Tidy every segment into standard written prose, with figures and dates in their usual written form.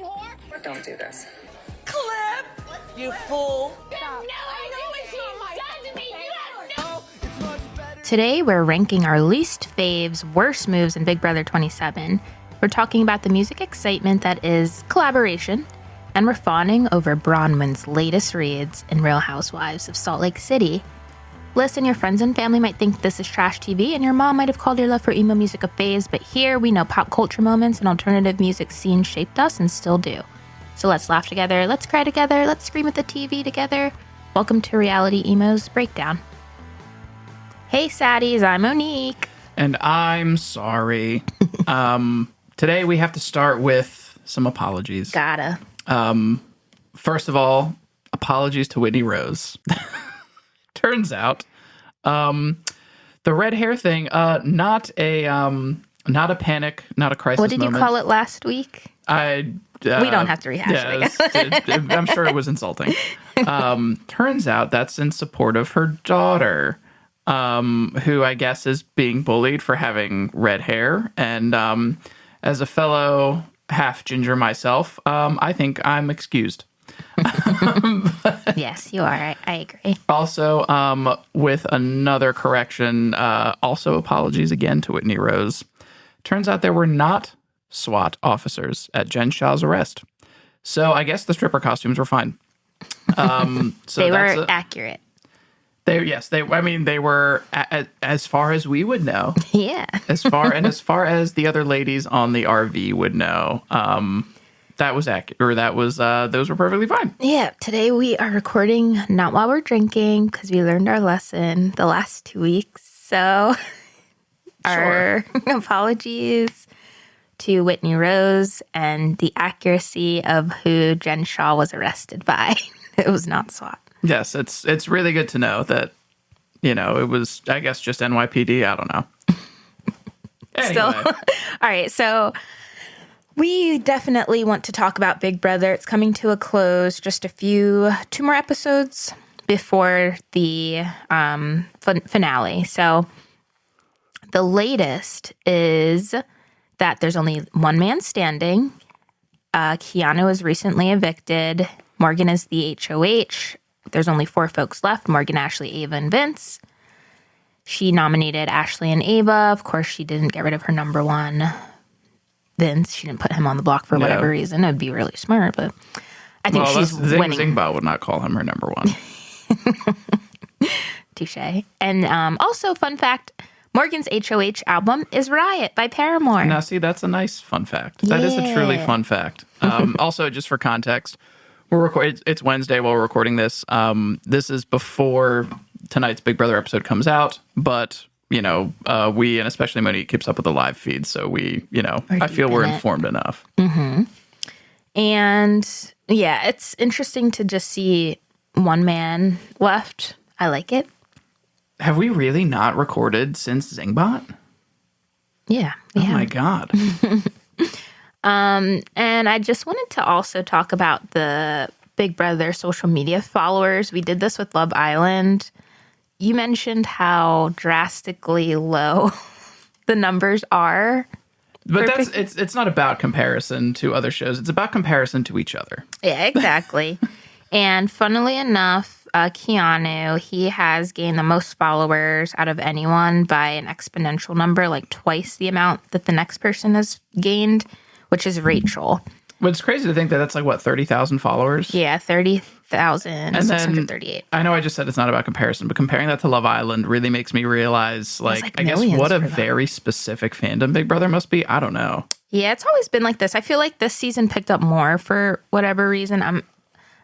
whore. Don't do this. Clip! You fool! Today, we're ranking our least faves, worst moves in Big Brother 27. We're talking about the music excitement that is collaboration, and we're fawning over Bronwyn's latest reads in Real Housewives of Salt Lake City. Listen, your friends and family might think this is trash TV, and your mom might have called your love for emo music a phase, but here we know pop culture moments and alternative music scenes shaped us and still do. So let's laugh together, let's cry together, let's scream at the TV together. Welcome to RealityEmos Breakdown. Hey saddies, I'm Monique. And I'm sorry. Today we have to start with some apologies. Gotta. First of all, apologies to Whitney Rose. Turns out, the red hair thing, not a panic, not a crisis moment. What did you call it last week? We don't have to rehash it. I'm sure it was insulting. Turns out that's in support of her daughter, who I guess is being bullied for having red hair. And as a fellow half ginger myself, I think I'm excused. Yes, you are. I agree. Also, with another correction, also apologies again to Whitney Rose. Turns out there were not SWAT officers at Jen Shah's arrest. So I guess the stripper costumes were fine. So they were accurate. They were as far as we would know. Yeah. as far as the other ladies on the RV would know. That was accurate, or that was those were perfectly fine. Yeah, today we are recording not while we're drinking because we learned our lesson the last 2 weeks. So our apologies to Whitney Rose and the accuracy of who Jen Shah was arrested by. It was not SWAT. Yes, it's really good to know that, it was, I guess, just NYPD. I don't know. Anyway. All right, so we definitely want to talk about Big Brother. It's coming to a close. Just two more episodes before the finale. So the latest is that there's only one man standing. Keanu was recently evicted. Morgan is the HOH. There's only 4 folks left: Morgan, Ashley, Ava, and Vince. She nominated Ashley and Ava. Of course, she didn't get rid of her number one, Vince. She didn't put him on the block for whatever reason. It would be really smart, but I think she's winning. Zingbot would not call him her number one. Touche. And also, fun fact, Morgan's HOH album is Riot by Paramore. Now, see, that's a nice fun fact. That is a truly fun fact. Also, just for context, it's Wednesday while we're recording this. This is before tonight's Big Brother episode comes out, but we, and especially Monique, keeps up with the live feed, so we, I feel we're informed enough. Mm-hmm. And yeah, it's interesting to just see one man left. I like it. Have we really not recorded since Zingbot? Yeah. Oh my God. And I just wanted to also talk about the Big Brother social media followers. We did this with Love Island. You mentioned how drastically low the numbers are. But it's not about comparison to other shows. It's about comparison to each other. Yeah, exactly. And funnily enough, Keanu, he has gained the most followers out of anyone by an exponential number, like twice the amount that the next person has gained, which is Rachel. But it's crazy to think that that's 30,000 followers? Yeah, 30,638. I know I just said it's not about comparison, but comparing that to Love Island really makes me realize, I guess, what a very specific fandom Big Brother must be. I don't know. Yeah, it's always been like this. I feel like this season picked up more for whatever reason. I'm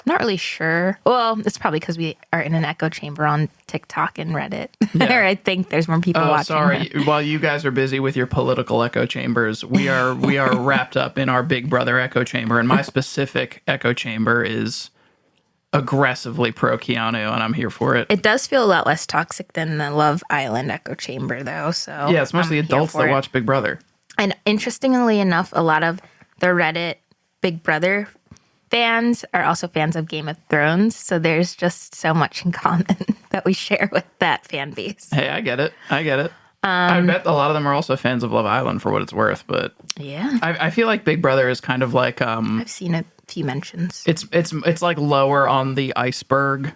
not really sure. Well, it's probably because we are in an echo chamber on TikTok and Reddit. Yeah. Or I think there's more people watching. Sorry. While you guys are busy with your political echo chambers, we are wrapped up in our Big Brother echo chamber, and my specific echo chamber is aggressively pro Keanu, and I'm here for it. It does feel a lot less toxic than the Love Island echo chamber, though. So yeah, it's mostly adults that watch Big Brother. And interestingly enough, a lot of the Reddit Big Brother fans are also fans of Game of Thrones, so there's just so much in common that we share with that fan base. Hey, I get it. I bet a lot of them are also fans of Love Island for what it's worth, but Yeah. I feel like Big Brother is kind of like I've seen a few mentions. it's like lower on the iceberg.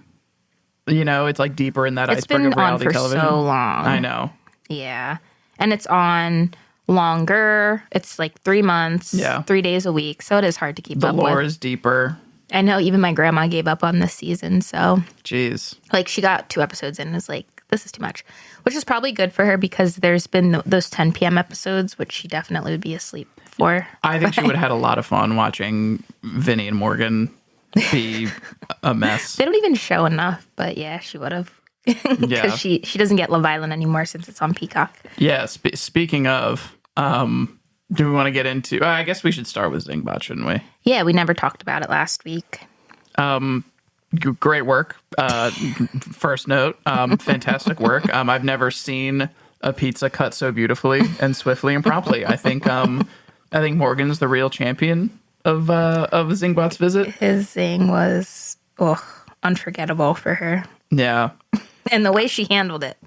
You know, it's like deeper in that iceberg of reality television. It's been on for so long. I know. Yeah. And it's on longer. It's like 3 months, 3 days a week. So it is hard to keep up with. The lore is deeper. I know even my grandma gave up on this season. So, jeez. Like, she got 2 episodes in and was like, this is too much. Which is probably good for her because there's been those 10 p.m. episodes, which she definitely would be asleep for. I think she would have had a lot of fun watching Vinny and Morgan be a mess. They don't even show enough, but yeah, she would have. Because she doesn't get Love Island anymore since it's on Peacock. Yeah, speaking of, do we want to get into... I guess we should start with Zingbot, shouldn't we? Yeah, we never talked about it last week. Great work. First note, fantastic work. I've never seen a pizza cut so beautifully and swiftly and promptly. I think Morgan's the real champion of Zingbot's visit. His zing was unforgettable for her. Yeah, and the way she handled it,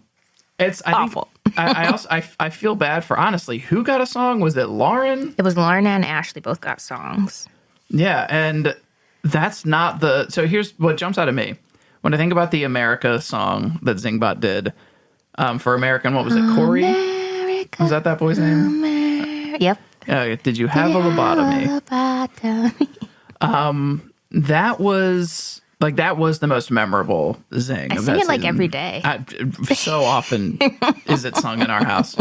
it's awful. I feel bad for, honestly, who got a song? Was it Lauren? It was Lauren and Ashley both got songs. Yeah, and that's not the... So here's what jumps out at me. When I think about the America song that Zingbot did, for American, what was it, Corey? America, Was that boy's name? Yep. Did you have a lobotomy? That was the most memorable zing. I sing it like every day. So often is it sung in our house.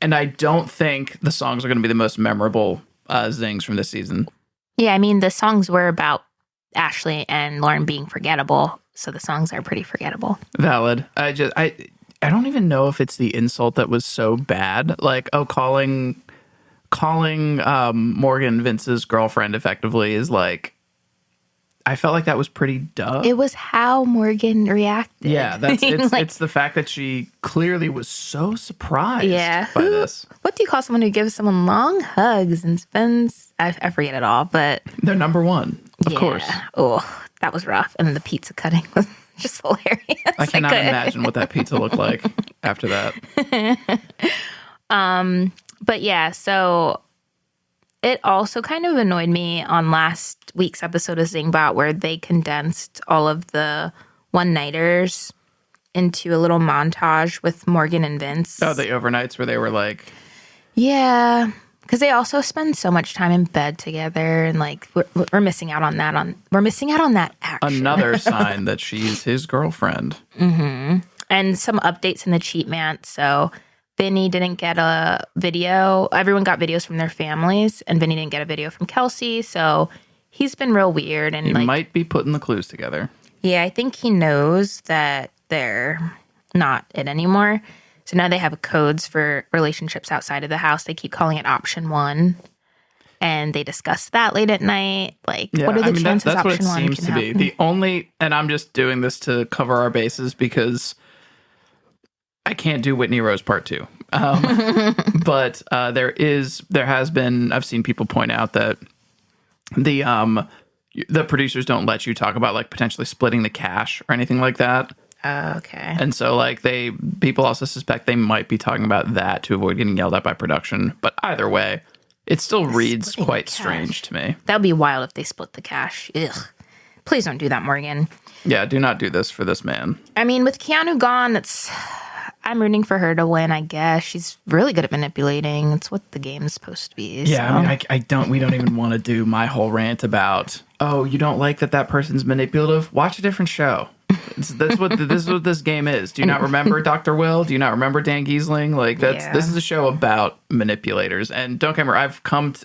And I don't think the songs are going to be the most memorable zings from this season. Yeah, I mean, the songs were about Ashley and Lauren being forgettable, so the songs are pretty forgettable. Valid. I don't even know if it's the insult that was so bad. Like, calling Morgan Vince's girlfriend effectively is like... I felt like that was pretty dumb. It was how Morgan reacted. Yeah, it's the fact that she clearly was so surprised by this. What do you call someone who gives someone long hugs and spends... I forget it all, but... They're number one, of course. Oh, that was rough. And then the pizza cutting was just hilarious. I cannot imagine what that pizza looked like after that. But yeah, so... It also kind of annoyed me on last week's episode of Zingbot where they condensed all of the one-nighters into a little montage with Morgan and Vince. Oh, the overnights where they were like... Yeah, because they also spend so much time in bed together and like we're missing out on that. We're missing out on that action. Another sign that she's his girlfriend. Mm-hmm. And some updates in the cheat man, so... Vinny didn't get a video. Everyone got videos from their families, and Vinny didn't get a video from Kelsey. So he's been real weird. And he might be putting the clues together. Yeah, I think he knows that they're not it anymore. So now they have codes for relationships outside of the house. They keep calling it option 1. And they discuss that late at night. Like, what are the chances that's option what it 1 seems can to be. happen? The only, and I'm just doing this to cover our bases because... I can't do Whitney Rose part 2. But there has been, I've seen people point out that the producers don't let you talk about like potentially splitting the cash or anything like that. Okay. And so like people also suspect they might be talking about that to avoid getting yelled at by production. But either way, it still reads quite strange to me. That would be wild if they split the cash. Ugh. Please don't do that, Morgan. Yeah, do not do this for this man. I mean, with Keanu gone, I'm rooting for her to win, I guess. She's really good at manipulating. It's what the game's supposed to be. Yeah, so. I mean, we don't even want to do my whole rant about, you don't like that person's manipulative? Watch a different show. This is what this game is. Do you not remember Dr. Will? Do you not remember Dan Giesling? Like this is a show about manipulators. And don't get me wrong,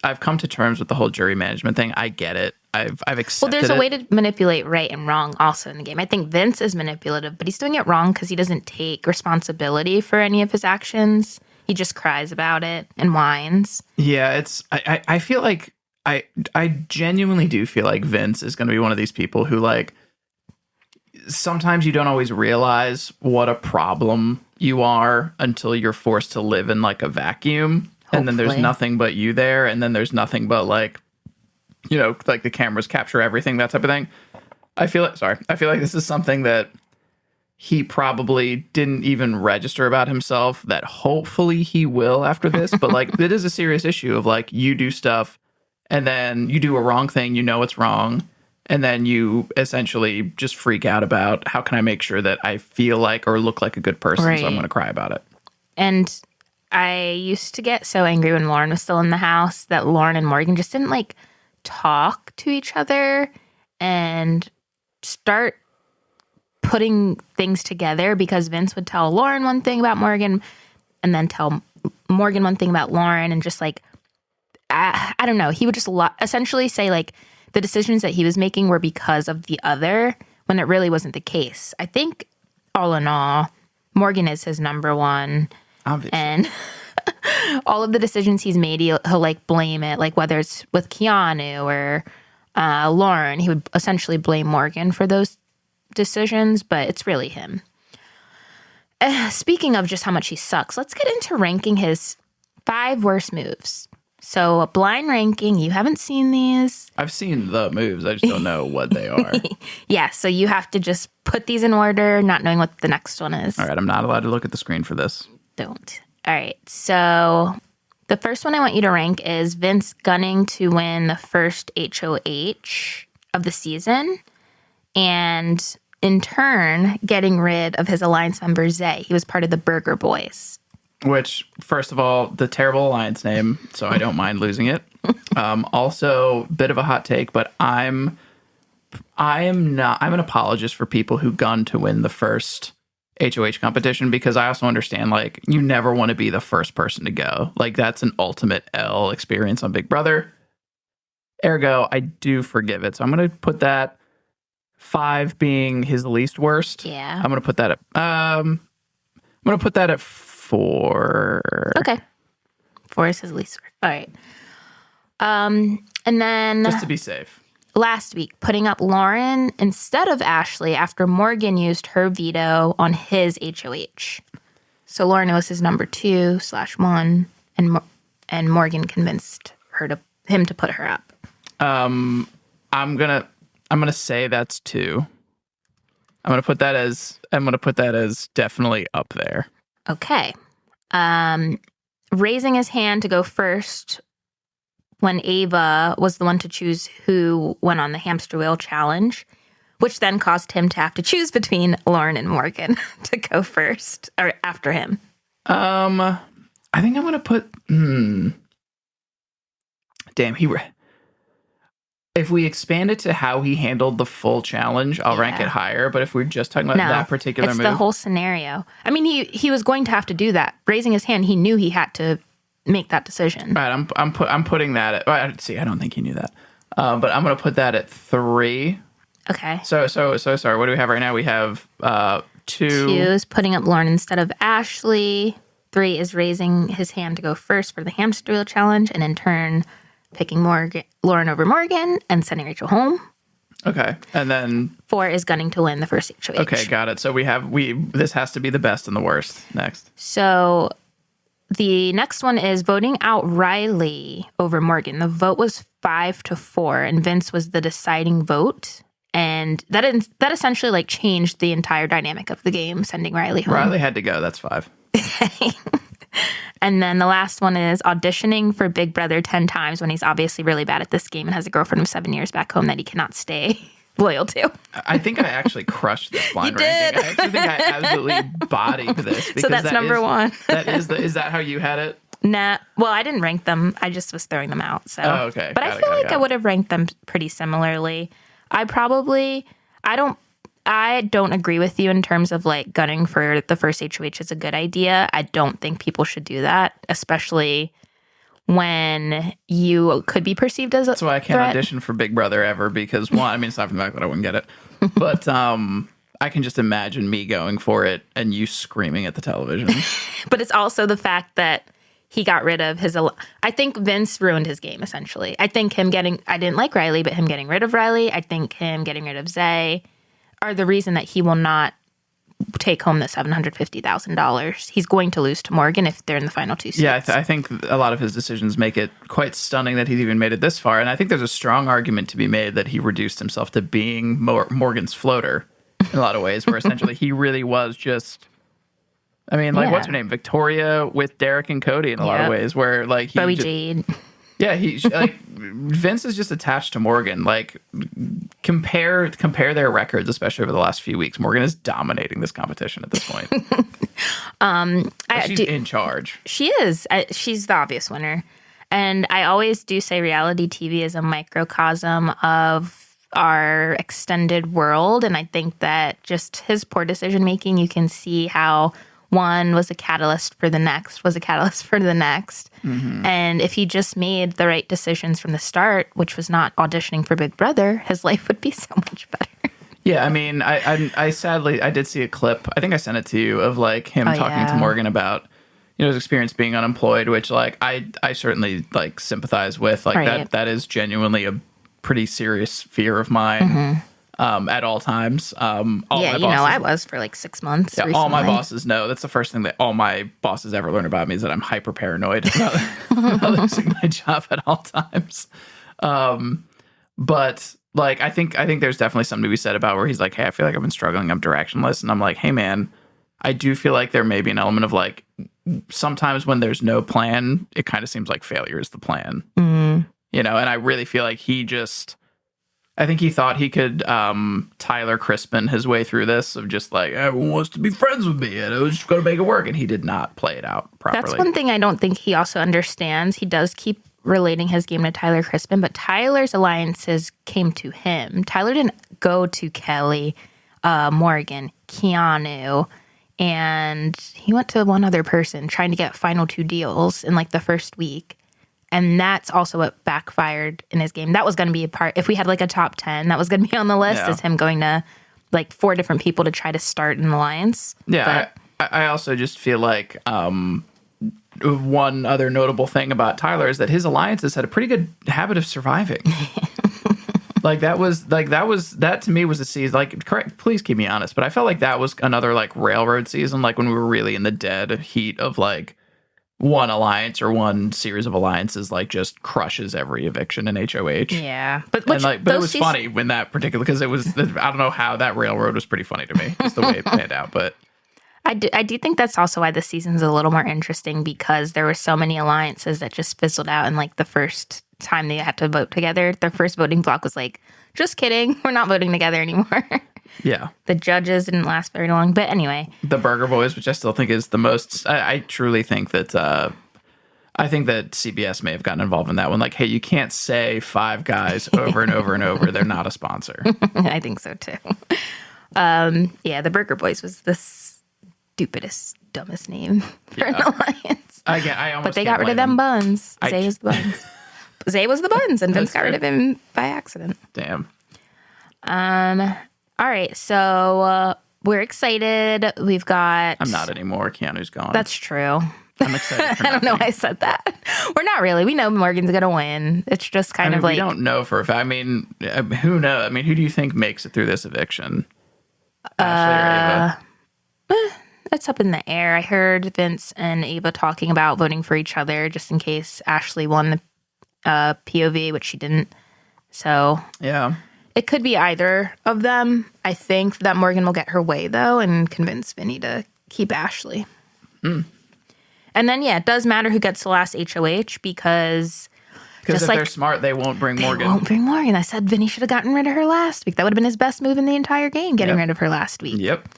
I've come to terms with the whole jury management thing. I get it. I've accepted Well, there's a way to manipulate right and wrong also in the game. I think Vince is manipulative, but he's doing it wrong because he doesn't take responsibility for any of his actions. He just cries about it and whines. Yeah, I feel like I genuinely do feel like Vince is going to be one of these people who like sometimes you don't always realize what a problem you are until you're forced to live in like a vacuum. Hopefully. And then there's nothing but you there. And then there's nothing but like, like the cameras capture everything, that type of thing. I feel like this is something that he probably didn't even register about himself that hopefully he will after this. But like, it is a serious issue of like, you do stuff and then you do a wrong thing, you know it's wrong. And then you essentially just freak out about how can I make sure that I feel like or look like a good person. Right. So I'm going to cry about it. And I used to get so angry when Lauren was still in the house that Lauren and Morgan just didn't like talk to each other and start putting things together, because Vince would tell Lauren one thing about Morgan and then tell Morgan one thing about Lauren, and just like, I don't know. He would just essentially say like the decisions that he was making were because of the other, when it really wasn't the case. I think all in all, Morgan is his number one. Obviously. And all of the decisions he's made, he'll like blame it, like whether it's with Keanu or Lauren, he would essentially blame Morgan for those decisions, but it's really him. Speaking of just how much he sucks, let's get into ranking his 5 worst moves. So a blind ranking, you haven't seen these. I've seen the moves. I just don't know what they are. Yeah, so you have to just put these in order, not knowing what the next one is. All right, I'm not allowed to look at the screen for this. Don't. All right, so the first one I want you to rank is Vince gunning to win the first HOH of the season, and in turn, getting rid of his alliance member, Zay. He was part of the Burger Boys. Which, first of all, the terrible alliance name, so I don't mind losing it. Also, bit of a hot take, but I'm an apologist for people who gun to win the first HOH competition, because I also understand, like, you never want to be the first person to go. Like, that's an ultimate L experience on Big Brother. Ergo, I do forgive it. So I'm going to put that 5 being his least worst. Yeah. I'm going to put that at 4. Okay. 4 is his least worst. All right. And then Just to be safe. last week, putting up Lauren instead of Ashley after Morgan used her veto on his HOH. So Lauren was his number 2/1, and Morgan convinced him to put her up. I'm gonna say that's 2. I'm gonna put that as definitely up there. Okay. Raising his hand to go first when Ava was the one to choose who went on the hamster wheel challenge, which then caused him to have to choose between Lauren and Morgan to go first or after him. I think I'm gonna put. Damn, if we expand it to how he handled the full challenge, I'll rank it higher. But if we're just talking about that particular move, it's the whole scenario. I mean, he was going to have to do that. Raising his hand, he knew he had to make that decision. Right, I'm putting that at. Well, see, I don't think he knew that, but I'm gonna put that at 3. Okay. So sorry. What do we have right now? We have 2. 2 is putting up Lauren instead of Ashley. 3 is raising his hand to go first for the hamster wheel challenge, and in turn picking Lauren over Morgan and sending Rachel home. Okay, and then 4 is gunning to win the first HOH. Okay, got it. So this has to be the best and the worst next. So the next one is voting out Riley over Morgan. The vote was 5-4, and Vince was the deciding vote. And that essentially like changed the entire dynamic of the game, sending Riley home. Riley had to go. That's 5. And then the last one is auditioning for Big Brother 10 times when he's obviously really bad at this game and has a girlfriend of 7 years back home that he cannot stay loyal to. I think I actually crushed this blind ranking. I actually think I absolutely bodied this. So that's number 1. Is that how you had it? Nah. Well, I didn't rank them. I just was throwing them out. So. Oh, okay. But I feel like I would have ranked them pretty similarly. I don't agree with you in terms of like gunning for the first HOH is a good idea. I don't think people should do that, especially when you could be perceived as a That's why I can't audition for Big Brother ever, because one, I mean, aside from the fact that I wouldn't get it, but I can just imagine me going for it and you screaming at the television. But it's also the fact that he got rid of his... I think Vince ruined his game, essentially. I think I didn't like Riley, but him getting rid of Riley, I think him getting rid of Zay are the reason that he will not take home the $750,000. He's going to lose to Morgan if they're in the final 2 seats. Yeah, I think a lot of his decisions make it quite stunning that he's even made it this far. And I think there's a strong argument to be made that he reduced himself to being Morgan's floater. in a lot of ways, where essentially he really was just. I mean, like, what's her name? Victoria with Derek and Cody in a lot of ways, where like he Bowie Jade. Yeah, he like Vince is just attached to Morgan. Like compare their records, especially over the last few weeks. Morgan is dominating this competition at this point. She's in charge. She is. She's the obvious winner. And I always do say reality TV is a microcosm of our extended world. And I think that just his poor decision making, you can see how one was a catalyst for the next, Mm-hmm. And if he just made the right decisions from the start, which was not auditioning for Big Brother, his life would be so much better. Yeah, I mean, I sadly, I did see a clip, I think I sent it to you, of like him talking to Morgan about, his experience being unemployed, which like I certainly like sympathize with. Like that is genuinely a pretty serious fear of mine. Mm-hmm. At all times. I was for like 6 months. Yeah, recently. All my bosses know. That's the first thing that all my bosses ever learn about me is that I'm hyper paranoid about losing my job at all times. But like, I think there's definitely something to be said about where he's like, hey, I feel like I've been struggling. I'm directionless. And I'm like, hey, man, I do feel like there may be an element of like, sometimes when there's no plan, it kind of seems like failure is the plan. Mm-hmm. And I really feel like I think he thought he could Tyler Crispin his way through this of just like, everyone wants to be friends with me and I was just going to make it work. And he did not play it out properly. That's one thing I don't think he also understands. He does keep relating his game to Tyler Crispin, but Tyler's alliances came to him. Tyler didn't go to Kelly, Morgan, Keanu, and he went to one other person trying to get final 2 deals in like the first week. And that's also what backfired in his game. That was going to be a part. If we had like a top 10, that was going to be on the list, is him going to like 4 different people to try to start an alliance. Yeah. I also just feel like one other notable thing about Tyler is that his alliances had a pretty good habit of surviving. That to me was a season, like, correct, please keep me honest, but I felt like that was another like railroad season, like when we were really in the dead heat of like, one alliance or one series of alliances like just crushes every eviction in HOH. Yeah, but it was funny when that particular, because it was, I don't know how that railroad was pretty funny to me, just the way it panned out. But I do think that's also why the season's a little more interesting, because there were so many alliances that just fizzled out. And like the first time they had to vote together, their first voting block was like, just kidding, we're not voting together anymore. Yeah. The judges didn't last very long. But anyway. The Burger Boys, which I still think is the most... I truly think that... I think that CBS may have gotten involved in that one. Like, hey, you can't say Five Guys over and over and over. They're not a sponsor. I think so, too. The Burger Boys was the stupidest, dumbest name for an alliance. But they got rid of them buns. Zay was the buns. Zay was the buns, and Vince got rid of him by accident. Damn. All right, so we're excited. We've got... I'm not anymore. Keanu's gone. That's true. I'm excited for I don't know why I said that. We're not really. We know Morgan's going to win. It's just kind of like... we don't know for a fact. I mean, who knows? I mean, who do you think makes it through this eviction? Ashley or Ava? It's up in the air. I heard Vince and Ava talking about voting for each other just in case Ashley won the POV, which she didn't. So... yeah. It could be either of them. I think that Morgan will get her way, though, and convince Vinny to keep Ashley. Mm. And then, it does matter who gets the last HOH, because if they're smart, they won't bring Morgan. They won't bring Morgan. I said Vinny should have gotten rid of her last week. That would have been his best move in the entire game, getting rid of her last week. Yep.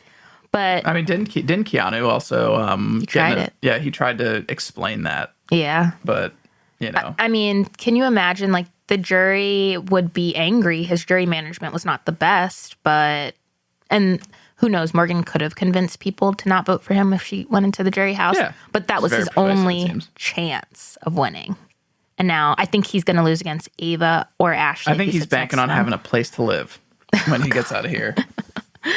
But I mean, didn't Keanu also... he tried it. Yeah, he tried to explain that. Yeah. But, I mean, can you imagine, like, the jury would be angry. His jury management was not the best, and who knows, Morgan could have convinced people to not vote for him if she went into the jury house. Yeah, but that was his only chance of winning. And now I think he's going to lose against Ava or Ashley. I think he's banking on having a place to live when he gets out of here.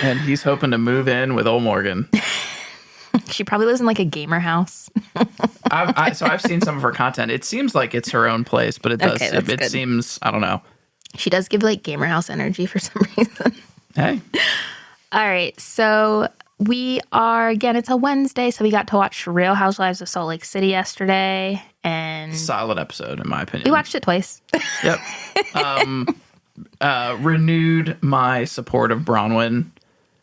And he's hoping to move in with old Morgan. She probably lives in like a gamer house. I've seen some of her content. It seems like it's her own place, but it seems, I don't know. She does give like gamer house energy for some reason. Hey. All right. So we are, again, it's a Wednesday, so we got to watch Real Housewives of Salt Lake City yesterday. And solid episode, in my opinion. We watched it twice. Yep. Renewed my support of Bronwyn.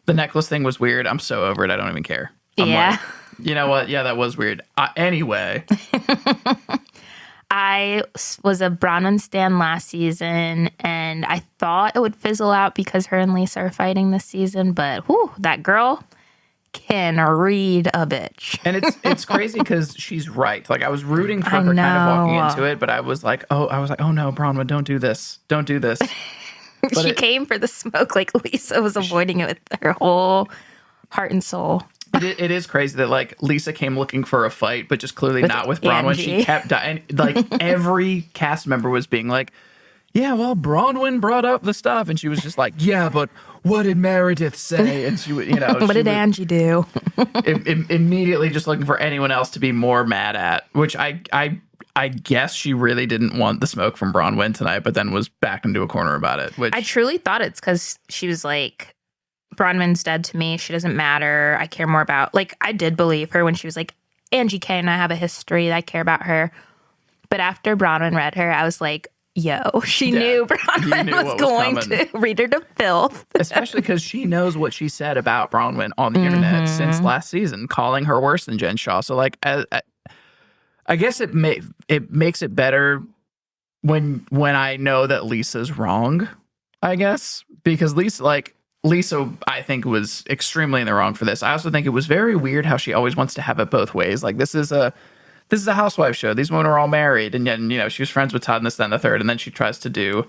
The necklace thing was weird. I'm so over it. I don't even care. I'm like, you know what? Yeah, that was weird. Anyway. I was a Bronwyn stan last season, and I thought it would fizzle out because her and Lisa are fighting this season, but that girl can read a bitch. And it's crazy because she's right. Like, I was rooting for her kind of walking into it, but I was like, oh no, Bronwyn, don't do this. Don't do this. But she came for the smoke like Lisa was avoiding it with her whole heart and soul. It is crazy that, like, Lisa came looking for a fight, but just clearly not with Bronwyn. She kept dying. Like, every cast member was being like, yeah, well, Bronwyn brought up the stuff. And she was just like, yeah, but what did Meredith say? And she would, what did Angie do? Immediately just looking for anyone else to be more mad at, which I guess she really didn't want the smoke from Bronwyn tonight, but then was back into a corner about it. Which I truly thought it's because she was like, Bronwyn's dead to me. She doesn't matter. I care more about, like, I did believe her when she was like, Angie K and I have a history. I care about her. But after Bronwyn read her, I was like, yo, she knew Bronwyn was going to read her to filth. Especially because she knows what she said about Bronwyn on the internet since last season, calling her worse than Jen Shaw. So, like, I guess it makes it better when I know that Lisa's wrong, I guess. Because Lisa, I think, was extremely in the wrong for this. I also think it was very weird how she always wants to have it both ways. Like, this is a Housewives show. These women are all married, and yet, she was friends with Todd and this, that, and the third, and then she tries to do.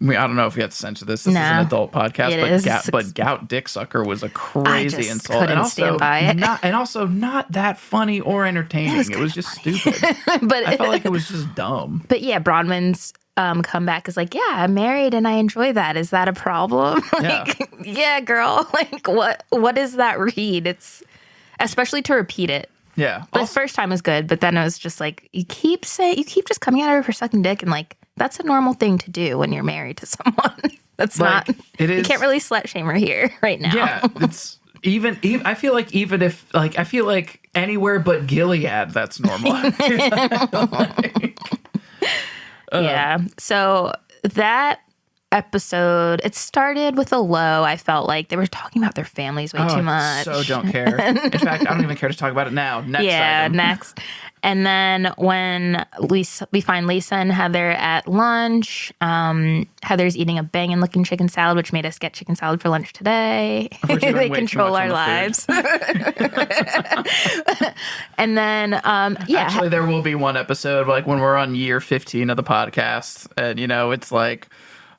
I don't know if we have to censor this. This is an adult podcast, but gout dick sucker was a crazy insult, couldn't stand by it. And also not that funny or entertaining. It was just stupid. But I felt like it was just dumb. But yeah, Bronwyn's comeback is like, yeah, I'm married and I enjoy that. Is that a problem? Yeah, girl. Like, what is that read? It's especially to repeat it. Yeah. The first time was good, but then it was just like, you keep just coming at her for sucking dick, and like, that's a normal thing to do when you're married to someone. That's like, not, it is, you can't really slut shame her here right now. Yeah. It's even I feel like even if, like, I feel like anywhere but Gilead, that's normal. Yeah. So that episode, it started with a low. I felt like they were talking about their families way too much. So don't care. In fact, I don't even care to talk about it now. Next. And then when we find Lisa and Heather at lunch, Heather's eating a banging looking chicken salad, which made us get chicken salad for lunch today. They control our lives. And then, Actually, there will be one episode, like, when we're on year 15 of the podcast, and, it's like,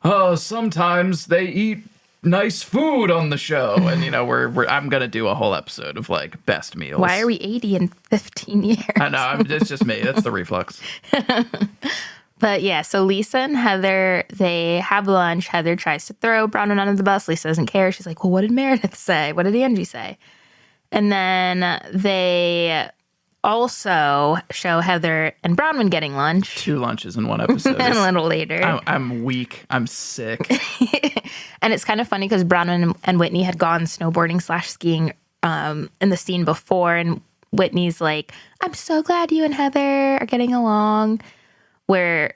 oh, sometimes they eat nice food on the show, and I'm gonna do a whole episode of, like, best meals. Why are we 80 in 15 years? I know, it's just me. That's the reflux. But yeah, so Lisa and Heather, they have lunch. Heather tries to throw Bronwyn under the bus. Lisa doesn't care. She's like, well, what did Meredith say? What did Angie say? And then they also show Heather and Bronwyn getting lunch. 2 lunches in one episode. And a little later. I'm weak. I'm sick. And it's kind of funny because Bronwyn and Whitney had gone snowboarding / skiing in the scene before. And Whitney's like, I'm so glad you and Heather are getting along. Where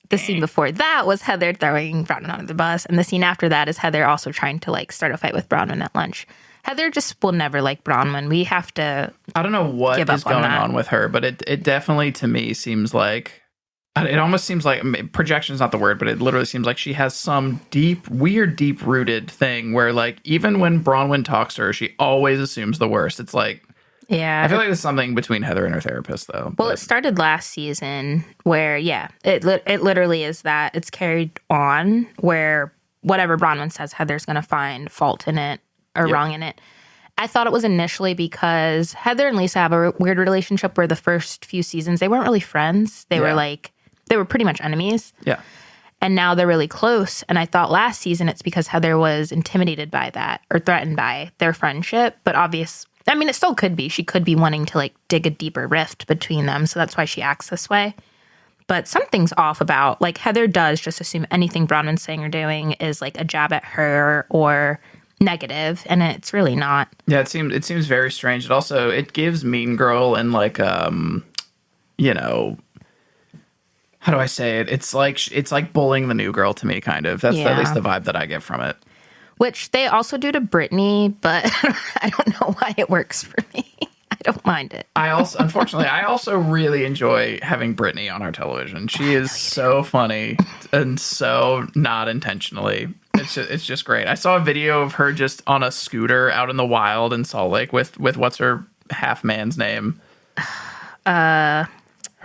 the scene before that was Heather throwing Bronwyn under the bus. And the scene after that is Heather also trying to, like, start a fight with Bronwyn at lunch. Heather just will never like Bronwyn. We have to. I don't know what is going on with her, but it definitely, to me, seems like, it almost seems like, projection is not the word, but it literally seems like she has some weird, deep-rooted thing where, like, even when Bronwyn talks to her, she always assumes the worst. It's like, yeah. I feel like there's something between Heather and her therapist, though. Well, it started last season where, it literally is that. It's carried on where whatever Bronwyn says, Heather's going to find fault in it or wrong in it. I thought it was initially because Heather and Lisa have a weird relationship where the first few seasons, they weren't really friends. They were pretty much enemies. Yeah. And now they're really close. And I thought last season it's because Heather was intimidated by that or threatened by their friendship. But it still could be. She could be wanting to, like, dig a deeper rift between them. So that's why she acts this way. But something's off about, like, Heather does just assume anything Bronwyn's saying or doing is, like, a jab at her or negative, and it's really not. Yeah, it seems very strange. It gives Mean Girl and, like, how do I say it? It's like bullying the new girl to me, kind of. That's at least the vibe that I get from it. which they also do to Brittany, but I don't know why it works for me. I don't mind it. Unfortunately, I also really enjoy having Brittany on our television. She is so funny and so not intentionally. It's just great. I saw a video of her just on a scooter out in the wild in Salt Lake with what's her half man's name? Her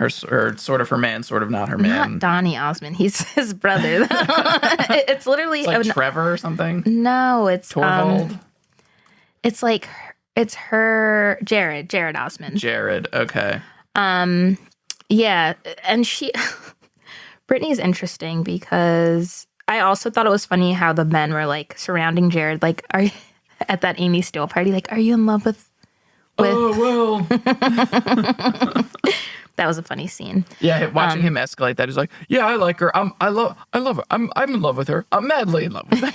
sort of her man, sort of not her man. Not Donnie Osmond. He's his brother. It's literally it's like Trevor or something. No, it's Torvald. It's like it's her Jared Osmond. Jared, okay. Yeah, and Brittany's interesting because I also thought it was funny how the men were like surrounding Jared, like, are you at that Amy Steele party? Like, are you in love with? Oh well. That was a funny scene. Yeah, watching him escalate that, he's like, "Yeah, I like her. I love her. I'm in love with her. I'm madly in love with her."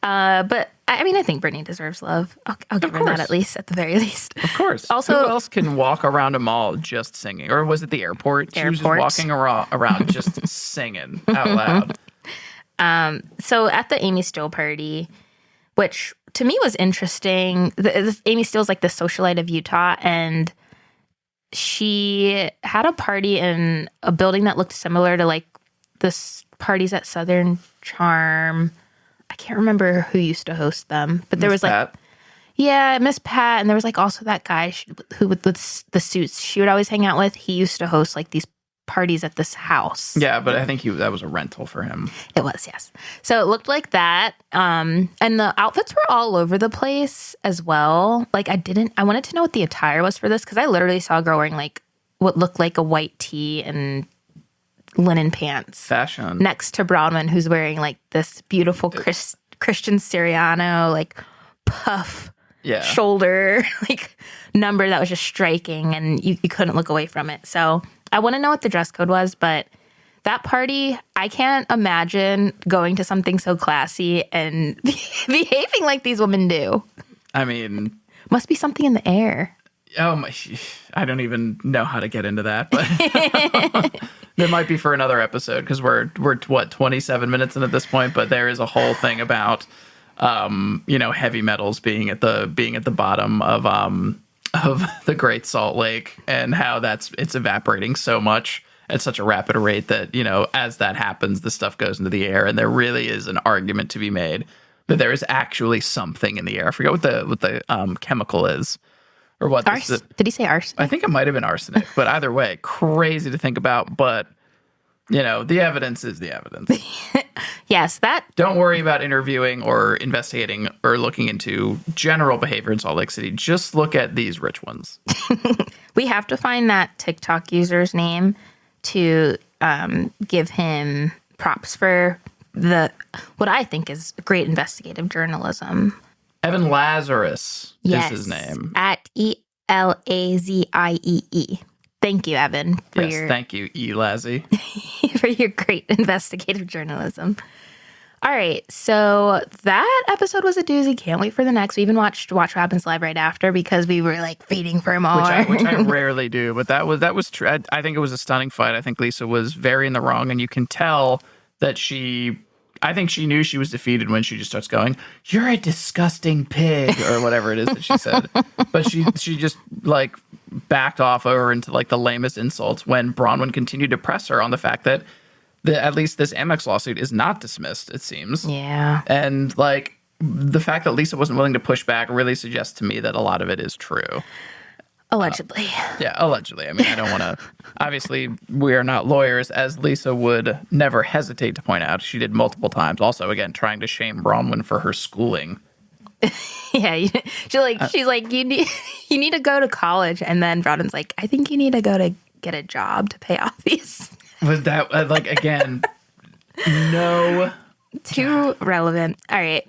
But I mean, I think Brittany deserves love. I'll give her that at very least. Of course. Also, who else can walk around a mall just singing? Or was it the airport? She was just walking around just singing out loud. So at the Amy Steele party, which to me was interesting, Amy Steele's like the socialite of Utah, and she had a party in a building that looked similar to like this parties at Southern Charm. I can't remember who used to host them, but there was Pat? Miss Pat, and there was like also that guy who with the suits she would always hang out with. He used to host like these parties at this house. Yeah, but I think that was a rental for him. It was, yes. So it looked like that. And the outfits were all over the place as well. Like I wanted to know what the attire was for this because I literally saw a girl wearing like what looked like a white tee and linen pants. Fashion. Next to Bronwyn, who's wearing like this beautiful Christian Siriano, like puff shoulder, like number that was just striking and you couldn't look away from it. So I want to know what the dress code was, but that party, I can't imagine going to something so classy and behaving like these women do. I mean, must be something in the air. Oh my! I don't even know how to get into that, but there might be for another episode because we're what 27 minutes in at this point. But there is a whole thing about heavy metals being at the bottom of the Great Salt Lake and how it's evaporating so much at such a rapid rate that as that happens, the stuff goes into the air, and there really is an argument to be made that there is actually something in the air. I forget what the chemical is. Or what? Did he say arsenic? I think it might have been arsenic, but either way, crazy to think about. But, the evidence is the evidence. Yes, that. Don't worry about interviewing or investigating or looking into general behavior in Salt Lake City. Just look at these rich ones. We have to find that TikTok user's name to give him props for what I think is great investigative journalism. Evan Lazarus is his name. At ELAZIEE. Thank you, Evan. Thank you, E-Lazzy. For your great investigative journalism. All right, so that episode was a doozy. Can't wait for the next. We even watched Watch What Happens Live right after because we were like feeding for more. Which I rarely do, but that was true. I think it was a stunning fight. I think Lisa was very in the wrong, and you can tell that I think she knew she was defeated when she just starts going, "You're a disgusting pig," or whatever it is that she said. But she just like backed off over into like the lamest insults when Bronwyn continued to press her on the fact that at least this Amex lawsuit is not dismissed, it seems. Yeah. And like the fact that Lisa wasn't willing to push back really suggests to me that a lot of it is true. Allegedly. Allegedly. I mean, I don't want to. Obviously, we are not lawyers, as Lisa would never hesitate to point out. She did multiple times. Also, again, trying to shame Bronwyn for her schooling. Yeah, she's like, you need to go to college, and then Bronwyn's like, I think you need to go to get a job to pay off these. Was that again? No. Too relevant. All right.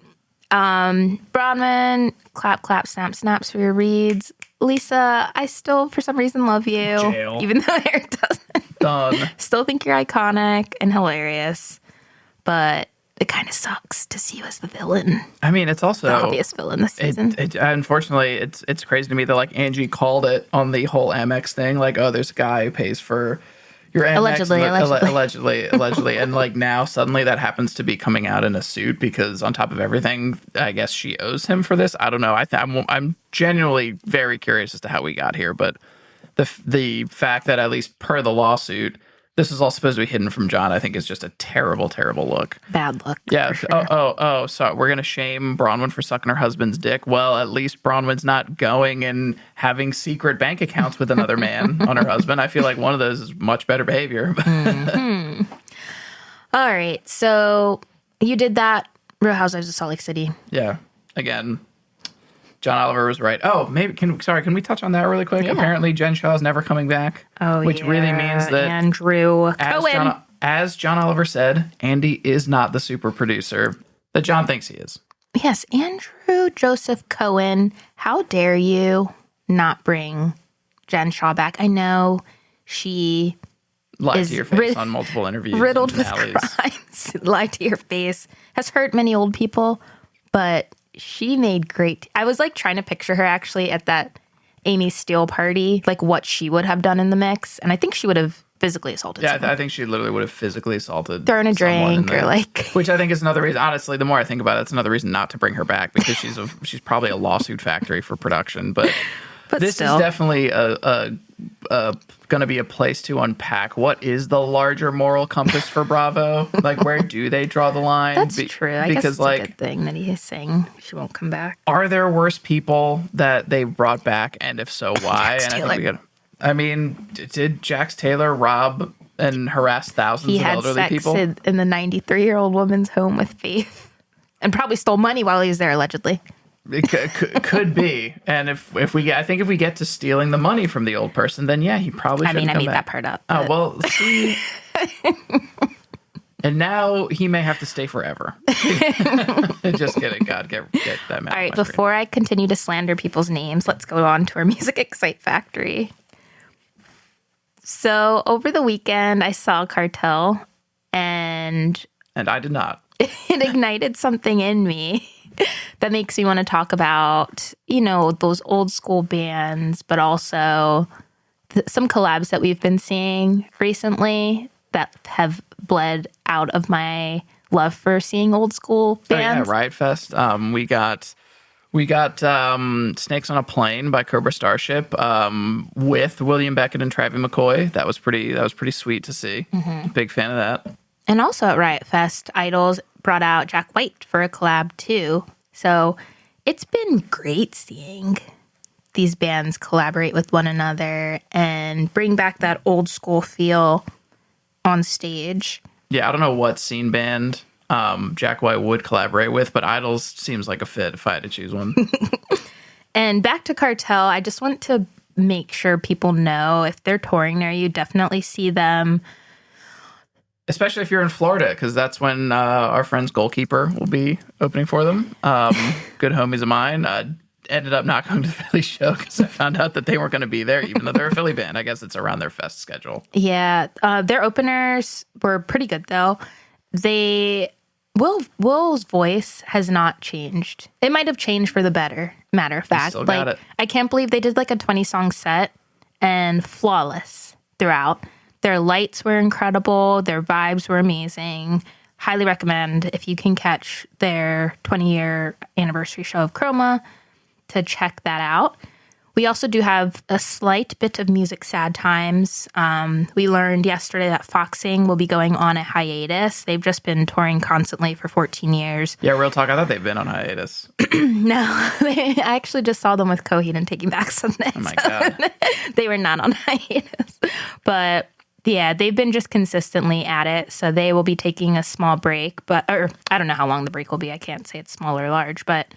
Bronwyn, clap, snaps for your reads. Lisa, I still, for some reason, love you. Jail. Even though Eric doesn't. Done. Still think you're iconic and hilarious. But it kind of sucks to see you as the villain. I mean, it's also the obvious villain this season. Unfortunately, it's crazy to me that like Angie called it on the whole Amex thing. Like, oh, there's a guy who pays for, your MX, Allegedly. and like now suddenly that happens to be coming out in a suit because on top of everything, I guess she owes him for this. I don't know. I'm genuinely very curious as to how we got here, but the fact that at least per the lawsuit, this is all supposed to be hidden from John, I think is just a terrible, terrible look. Bad look. Yeah. For sure. So we're going to shame Bronwyn for sucking her husband's dick. Well, at least Bronwyn's not going and having secret bank accounts with another man on her husband. I feel like one of those is much better behavior. All right. So you did that. Real Housewives of Salt Lake City. Yeah. Again, John Oliver was right. Oh, maybe can we touch on that really quick? Yeah. Apparently, Jen Shah is never coming back. Which really means that Andrew Cohen. As John Oliver said, Andy is not the super producer that John thinks he is. Yes, Andrew Joseph Cohen. How dare you not bring Jen Shah back? I know she lied to your face on multiple interviews, riddled with crimes. Lied to your face. Has hurt many old people, but she made great. I was like trying to picture her actually at that Amy Steele party, like what she would have done in the mix. And I think she would have physically assaulted someone. I think she literally would have physically assaulted thrown a drink or like. Which I think is another reason, honestly, the more I think about it, it's another reason not to bring her back because she's probably a lawsuit factory for production. But this still. is definitely going to be a place to unpack. What is the larger moral compass for Bravo? Like, where do they draw the line? That's true. I guess it's like, a good thing that he's saying she won't come back. Are there worse people that they brought back? And if so, why? I mean, did Jax Taylor rob and harass thousands of elderly people? He had sex in the 93-year-old woman's home with Faith and probably stole money while he was there, allegedly. It could be. And if we get to stealing the money from the old person, then yeah, he probably should come back. I made that part up. Oh, well, see. And now he may have to stay forever. Just kidding. God, get that man. All right, before I continue to slander people's names, let's go on to our Music Excite Factory. So over the weekend, I saw Cartel, and I did not. It ignited something in me that makes me want to talk about, those old school bands, but also some collabs that we've been seeing recently that have bled out of my love for seeing old school bands. Oh, yeah, Riot Fest. We got Snakes on a Plane by Cobra Starship with William Beckett and Travie McCoy. That was pretty sweet to see. Mm-hmm. Big fan of that. And also at Riot Fest, Idols brought out Jack White for a collab too. So it's been great seeing these bands collaborate with one another and bring back that old school feel on stage. Yeah, I don't know what scene band Jack White would collaborate with, but Idols seems like a fit if I had to choose one. And back to Cartel, I just want to make sure people know if they're touring near you, definitely see them. Especially if you're in Florida, because that's when our friend's Goalkeeper will be opening for them. Good homies of mine. Ended up not going to the Philly show because I found out that they weren't going to be there, even though they're a Philly band. I guess it's around their fest schedule. Yeah, their openers were pretty good, though. Will's voice has not changed. It might have changed for the better, matter of fact. Still got it. I can't believe they did like a 20-song set and flawless throughout. Their lights were incredible. Their vibes were amazing. Highly recommend if you can catch their 20-year anniversary show of Chroma to check that out. We also do have a slight bit of music sad times. We learned yesterday that Foxing will be going on a hiatus. They've just been touring constantly for 14 years. Yeah, real talk. I thought they've been on hiatus. No, I actually just saw them with Coheed and Taking Back Sunday. Oh my God. They were not on hiatus. But yeah, they've been just consistently at it. So they will be taking a small break. Or I don't know how long the break will be. I can't say it's small or large. But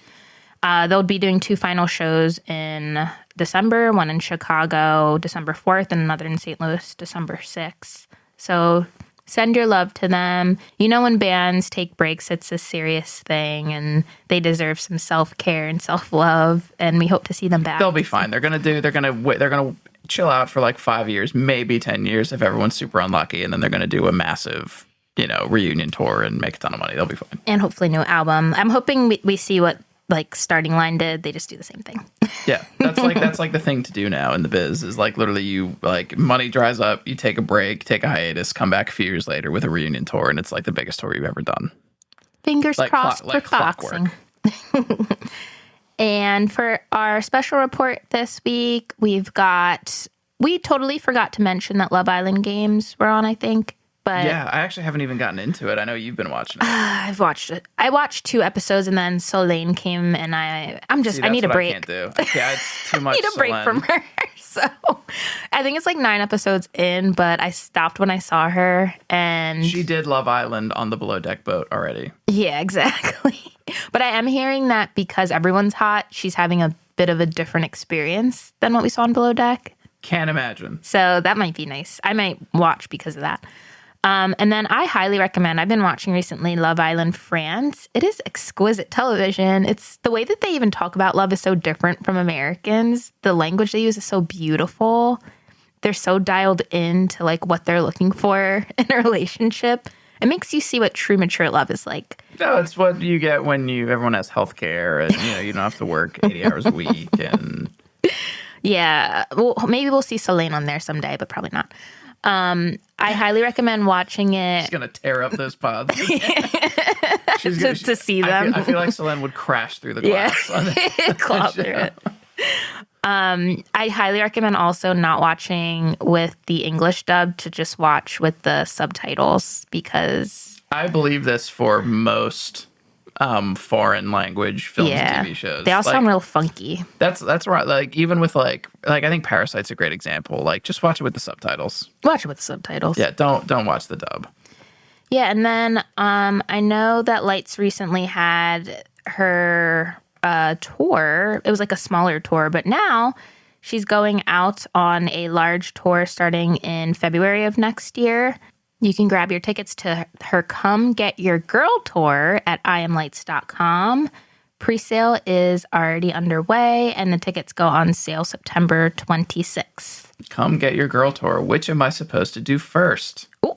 they'll be doing 2 final shows in December, one in Chicago, December 4th, and another in St. Louis, December 6th. So send your love to them. When bands take breaks, it's a serious thing, and they deserve some self-care and self-love, and we hope to see them back. They'll be fine. They're gonna chill out for like 5 years, maybe 10 years if everyone's super unlucky, and then they're gonna do a massive, reunion tour and make a ton of money. They'll be fine. And hopefully new album. I'm hoping we see what like starting line did. They just do the same thing. Yeah, that's like the thing to do now in the biz is like literally you like money dries up, you take a break, take a hiatus, come back a few years later with a reunion tour, and it's like the biggest tour you've ever done. Fingers crossed for boxing. And for our special report this week, we totally forgot to mention that Love Island games were on, I think. But yeah, I actually haven't even gotten into it. I know you've been watching it. I've watched it. I watched 2 episodes, and then Solane came, and I need a break. I can't do. Yeah, it's too much. I need a break from her. So I think it's like 9 episodes in, but I stopped when I saw her, and she did Love Island on the Below Deck boat already. Yeah, exactly. But I am hearing that because everyone's hot, she's having a bit of a different experience than what we saw on Below Deck. Can't imagine. So that might be nice. I might watch because of that. And then I highly recommend, I've been watching recently Love Island France. It is exquisite television. It's the way that they even talk about love is so different from Americans. The language they use is so beautiful. They're so dialed into like what they're looking for in a relationship. It makes you see what true mature love is like. No, it's what you get when everyone has healthcare and you don't have to work 80 hours a week and yeah. Well, maybe we'll see Solane on there someday, but probably not. I highly recommend watching it. She's gonna tear up those pods. She's gonna, to see them. I feel like Solane would crash through the glass. Yeah, claw through it. I highly recommend also not watching with the English dub, to just watch with the subtitles, because I believe this for most foreign language films and TV shows. They all sound real funky. That's right. Like even with like I think Parasite's a great example. Like just watch it with the subtitles. Watch it with the subtitles. Yeah, don't watch the dub. Yeah, and then I know that Lights recently had her tour. It was like a smaller tour, but now she's going out on a large tour starting in February of next year. You can grab your tickets to her Come Get Your Girl tour at iamlights.com. Presale is already underway, and the tickets go on sale September 26th. Come Get Your Girl tour. Which am I supposed to do first? Ooh.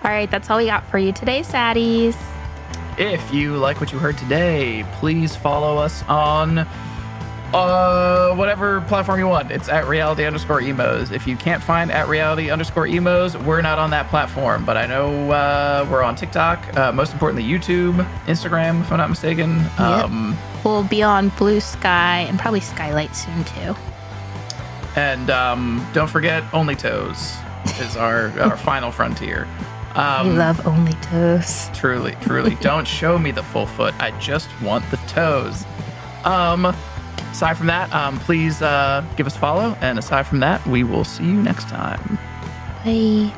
All right, that's all we got for you today, saddies. If you like what you heard today, please follow us on whatever platform you want. It's at reality_emos. If you can't find at reality_emos, we're not on that platform, but I know we're on TikTok, most importantly YouTube, Instagram, if I'm not mistaken. Yep. We'll be on Blue Sky and probably Skylight soon too. And don't forget, Only Toes is our final frontier. We love Only Toes. Truly. Don't show me the full foot. I just want the toes. Aside from that, please give us a follow. And aside from that, we will see you next time. Bye.